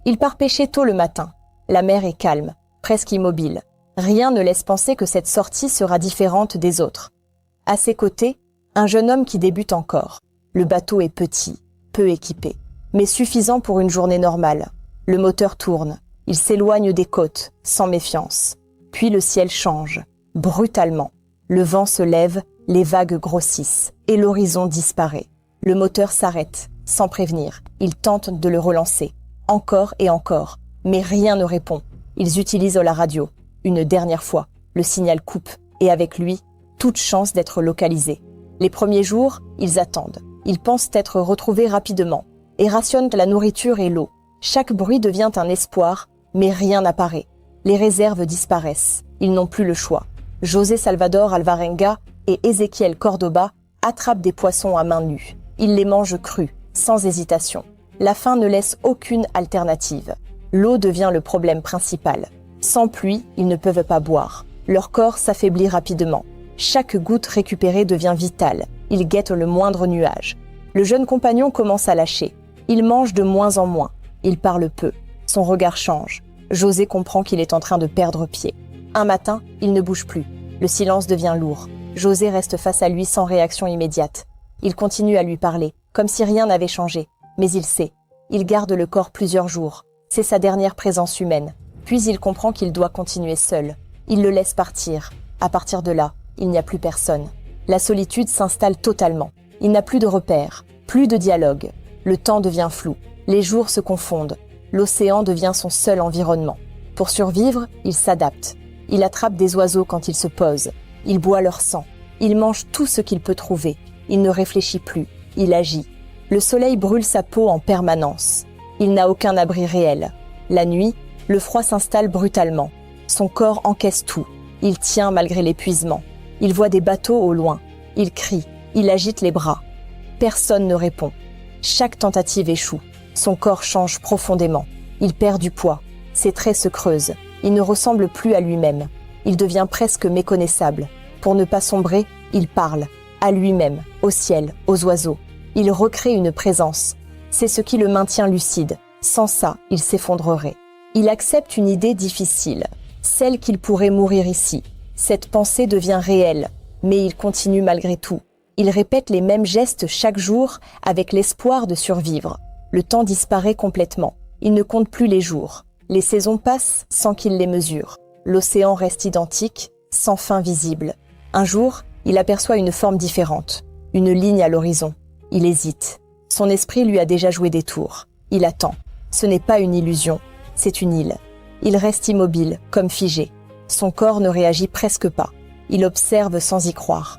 Il part pêcher tôt le matin. La mer est calme, presque immobile. Rien ne laisse penser que cette sortie sera différente des autres. À ses côtés, un jeune homme qui débute encore. Le bateau est petit, peu équipé, mais suffisant pour une journée normale. Le moteur tourne, il s'éloigne des côtes, sans méfiance. Puis le ciel change, brutalement. Le vent se lève, les vagues grossissent, et l'horizon disparaît. Le moteur s'arrête, sans prévenir. Ils tentent de le relancer, encore et encore, mais rien ne répond. Ils utilisent la radio. Une dernière fois, le signal coupe, et avec lui, toute chance d'être localisés. Les premiers jours, ils attendent. Ils pensent être retrouvés rapidement, et rationnent la nourriture et l'eau. Chaque bruit devient un espoir, mais rien n'apparaît. Les réserves disparaissent. Ils n'ont plus le choix. José Salvador Alvarenga et Ezequiel Cordoba attrapent des poissons à main nue. Ils les mangent crus, sans hésitation. La faim ne laisse aucune alternative. L'eau devient le problème principal. Sans pluie, ils ne peuvent pas boire. Leur corps s'affaiblit rapidement. Chaque goutte récupérée devient vitale. Ils guettent le moindre nuage. Le jeune compagnon commence à lâcher. Il mange de moins en moins. Il parle peu. Son regard change. José comprend qu'il est en train de perdre pied. Un matin, il ne bouge plus. Le silence devient lourd. José reste face à lui sans réaction immédiate. Il continue à lui parler, comme si rien n'avait changé. Mais il sait. Il garde le corps plusieurs jours. C'est sa dernière présence humaine. Puis il comprend qu'il doit continuer seul. Il le laisse partir. À partir de là, il n'y a plus personne. La solitude s'installe totalement. Il n'a plus de repères, plus de dialogue. Le temps devient flou. Les jours se confondent. L'océan devient son seul environnement. Pour survivre, il s'adapte. Il attrape des oiseaux quand il se pose. Il boit leur sang. Il mange tout ce qu'il peut trouver. Il ne réfléchit plus. Il agit. Le soleil brûle sa peau en permanence. Il n'a aucun abri réel. La nuit, le froid s'installe brutalement. Son corps encaisse tout. Il tient malgré l'épuisement. Il voit des bateaux au loin. Il crie. Il agite les bras. Personne ne répond. Chaque tentative échoue. Son corps change profondément. Il perd du poids. Ses traits se creusent. Il ne ressemble plus à lui-même. Il devient presque méconnaissable. Pour ne pas sombrer, il parle. À lui-même, au ciel, aux oiseaux. Il recrée une présence. C'est ce qui le maintient lucide. Sans ça, il s'effondrerait. Il accepte une idée difficile. Celle qu'il pourrait mourir ici. Cette pensée devient réelle. Mais il continue malgré tout. Il répète les mêmes gestes chaque jour avec l'espoir de survivre. Le temps disparaît complètement. Il ne compte plus les jours. Les saisons passent sans qu'il les mesure. L'océan reste identique, sans fin visible. Un jour, il aperçoit une forme différente, une ligne à l'horizon. Il hésite. Son esprit lui a déjà joué des tours. Il attend. Ce n'est pas une illusion, c'est une île. Il reste immobile, comme figé. Son corps ne réagit presque pas. Il observe sans y croire.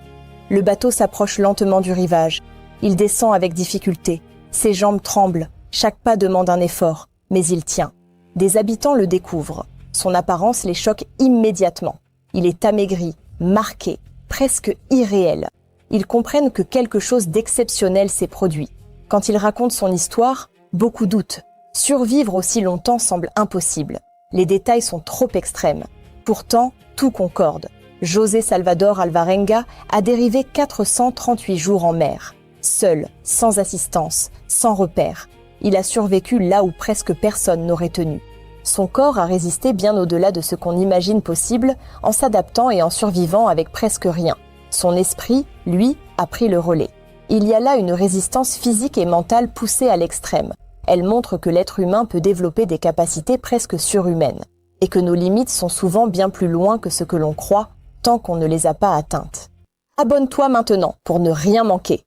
Le bateau s'approche lentement du rivage. Il descend avec difficulté. Ses jambes tremblent. Chaque pas demande un effort, mais il tient. Des habitants le découvrent. Son apparence les choque immédiatement. Il est amaigri, marqué, presque irréel. Ils comprennent que quelque chose d'exceptionnel s'est produit. Quand il raconte son histoire, beaucoup doutent. Survivre aussi longtemps semble impossible. Les détails sont trop extrêmes. Pourtant, tout concorde. José Salvador Alvarenga a dérivé 438 jours en mer. Seul, sans assistance, sans repère. Il a survécu là où presque personne n'aurait tenu. Son corps a résisté bien au-delà de ce qu'on imagine possible en s'adaptant et en survivant avec presque rien. Son esprit, lui, a pris le relais. Il y a là une résistance physique et mentale poussée à l'extrême. Elle montre que l'être humain peut développer des capacités presque surhumaines et que nos limites sont souvent bien plus loin que ce que l'on croit tant qu'on ne les a pas atteintes. Abonne-toi maintenant pour ne rien manquer.